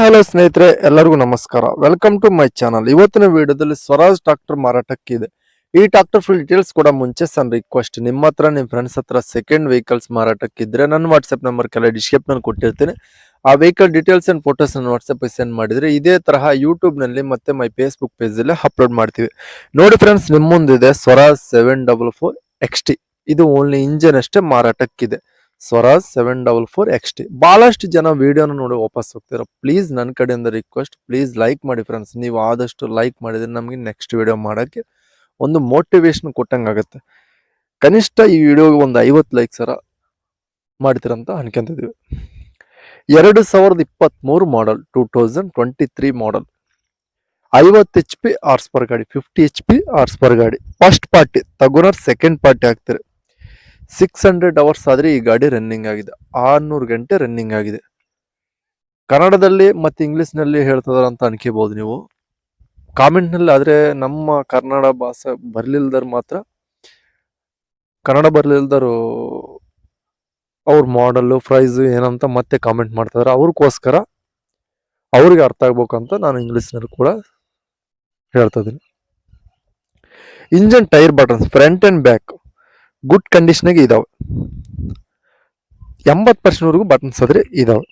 Hello ಸ್ನೇಹಿತರೆ, ಎಲ್ಲರಿಗೂ ನಮಸ್ಕಾರ. Welcome to my channel. ಇವತ್ತಿನ ವಿಡಿಯೋದಲ್ಲಿ ಸ್ವರಾಜ್ ಟ್ರಾಕ್ಟರ್ ಮಾರಾಟಕ್ಕಿದೆ. ಈ ಟ್ರಾಕ್ಟರ್ ಫುಲ್ ಡೀಟೇಲ್ಸ್ ಕೂಡ ಮುಂಚೆ ಸಣ್ಣ ರಿಕ್ವೆಸ್ಟ್, ನಿಮ್ಮ ಹತ್ರ ನಿಮ್ಮ ಫ್ರೆಂಡ್ಸ್ ಹತ್ರ ಸೆಕೆಂಡ್ ವೆಹಿಕಲ್ಸ್ ಮಾರಾಟಕ್ಕಿದ್ರೆ ನನ್ನ ವಾಟ್ಸ್ಆಪ್ ನಂಬರ್ ಕೆಲ ಡಿಸ್ಕ್ರಿಪ್ಷನ್ ಕೊಟ್ಟಿರ್ತೀನಿ. ಆ ವೆಹಿಕಲ್ ಡೀಟೇಲ್ಸ್ ಅಂಡ್ ಫೋಟೋಸ್ ಅನ್ನು ವಾಟ್ಸ್ಆಪ್ ಸೆಂಡ್ ಮಾಡಿದ್ರೆ ಇದೇ ತರಹ ಯೂಟ್ಯೂಬ್ ನಲ್ಲಿ ಮತ್ತೆ ಮೈ ಫೇಸ್ಬುಕ್ ಪೇಜ್ ಅಲ್ಲಿ ಅಪ್ಲೋಡ್ ಮಾಡ್ತೀವಿ. ನೋಡಿ ಫ್ರೆಂಡ್ಸ್, ನಿಮ್ಮ ಮುಂದಿದೆ ಸ್ವರಾಜ್ 744 XT. ಇದು ಓನ್ಲಿ ಇಂಜಿನ್ ಅಷ್ಟೇ ಮಾರಾಟಕ್ಕಿದೆ. ಸ್ವರಾಜ್ 744 XT. ಬಹಳಷ್ಟು ಜನ ವಿಡಿಯೋನ ನೋಡಿ ವಾಪಸ್ ಹೋಗ್ತೀರಾ. ಪ್ಲೀಸ್ ನನ್ನ ಕಡೆಯಿಂದ ರಿಕ್ವೆಸ್ಟ್, ಪ್ಲೀಸ್ ಲೈಕ್ ಮಾಡಿ ಫ್ರೆಂಡ್ಸ್. ನೀವು ಆದಷ್ಟು ಲೈಕ್ ಮಾಡಿದ್ರೆ ನಮಗೆ ನೆಕ್ಸ್ಟ್ ವಿಡಿಯೋ ಮಾಡೋಕ್ಕೆ ಒಂದು ಮೋಟಿವೇಶನ್ ಕೊಟ್ಟಂಗಾಗುತ್ತೆ. ಕನಿಷ್ಠ ಈ ವಿಡಿಯೋಗೆ ಒಂದು 50 ಲೈಕ್ಸ್ ಮಾಡ್ತೀರಂತ ಅನ್ಕೊಂತಿದ್ದೀವಿ. 2023 ಮಾಡಲ್, 2023 ಮಾಡಲ್, 50 HP ಹಾರ್ಸ್ ಪರ್ ಗಾಡಿ, 50 HP ಹಾರ್ಸ್ ಪರ್ ಗಾಡಿ. ಫಸ್ಟ್ ಪಾರ್ಟಿ ತಗೋನರ್ ಸೆಕೆಂಡ್ ಪಾರ್ಟಿ ಆಗ್ತಾರೆ. 600 ಅವರ್ಸ್ ಆದ್ರೆ ಈ ಗಾಡಿ ರನ್ನಿಂಗ್ ಆಗಿದೆ. 600 ಗಂಟೆ ರನ್ನಿಂಗ್ ಆಗಿದೆ. ಕನ್ನಡದಲ್ಲಿ ಮತ್ತೆ ಇಂಗ್ಲಿಷ್ ನಲ್ಲಿ ಹೇಳ್ತದಾರ ಅಂತ ಅನ್ಕೋಬಹುದು ನೀವು ಕಾಮೆಂಟ್ ನಲ್ಲಿ. ಆದ್ರೆ ನಮ್ಮ ಕನ್ನಡ ಭಾಷೆ ಬರ್ಲಿಲ್ದಾರ ಮಾತ್ರ, ಕನ್ನಡ ಬರ್ಲಿಲ್ದಾರು ಅವ್ರ ಮಾಡಲ್ ಪ್ರೈಸ್ ಏನಂತ ಮತ್ತೆ ಕಾಮೆಂಟ್ ಮಾಡ್ತಿದಾರೆ. ಅವ್ರಿಗೋಸ್ಕರ ಅವ್ರಿಗೆ ಅರ್ಥ ಆಗ್ಬೇಕಂತ ನಾನು ಇಂಗ್ಲಿಷ್ ನಲ್ಲಿ ಕೂಡ ಹೇಳ್ತಾ ಇದೀನಿ. Engine tyre buttons front and back good ಕಂಡೀಷನ್ಗೆ ಇದಾವೆ. 80% ವರೆಗೂ ಬಟನ್ಸ್ ಆದ್ರೆ ಇದಾವೆ.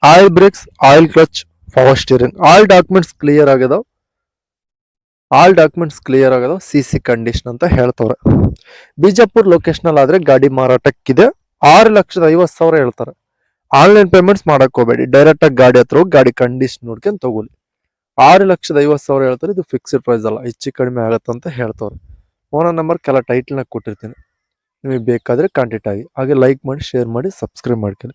Oil brakes, oil clutch, power steering, all documents clear ಆಗಿದಾವೆ. CC ಕಂಡೀಷನ್ ಅಂತ ಹೇಳ್ತವ್ರೆ. ಬಿಜಾಪುರ್ ಲೊಕೇಶನ್ ಅಲ್ಲಿ ಆದ್ರೆ ಗಾಡಿ ಮಾರಾಟಕ್ಕಿದೆ. 6,50,000 ಹೇಳ್ತಾರೆ. ಆನ್ಲೈನ್ ಪೇಮೆಂಟ್ಸ್ ಮಾಡಕ್ ಹೋಗ್ಬೇಡಿ, ಡೈರೆಕ್ಟ್ ಆಗಿ ಗಾಡಿ ಹತ್ರ ಹೋಗಿ ಗಾಡಿ ಕಂಡೀಷನ್ ನೋಡ್ಕೊಂಡು ತಗೊಳ್ಳಿ. 6,50,000 ಹೇಳ್ತಾರೆ. ಇದು ಫಿಕ್ಸ್ಡ್ ಪ್ರೈಸ್ ಅಲ್ಲ, ಹೆಚ್ಚು ಕಡಿಮೆ ಆಗತ್ತಂತ ಹೇಳ್ತವ್ರೆ. ಓನರ್ ನಂಬರ್ ಕೆಲ ಟೈಟಲ್ ನಾಗ ಕೊಟ್ಟಿರ್ತೀನಿ, ನಿಮಗೆ ಬೇಕಾದ್ರೆ ಕಾಂಟ್ಯಾಕ್ಟ್ ಆಗಿ. ಹಾಗೆ ಲೈಕ್ ಮಾಡಿ, ಶೇರ್ ಮಾಡಿ, ಸಬ್ಸ್ಕ್ರೈಬ್ ಮಾಡ್ಕೊಳ್ಳಿ.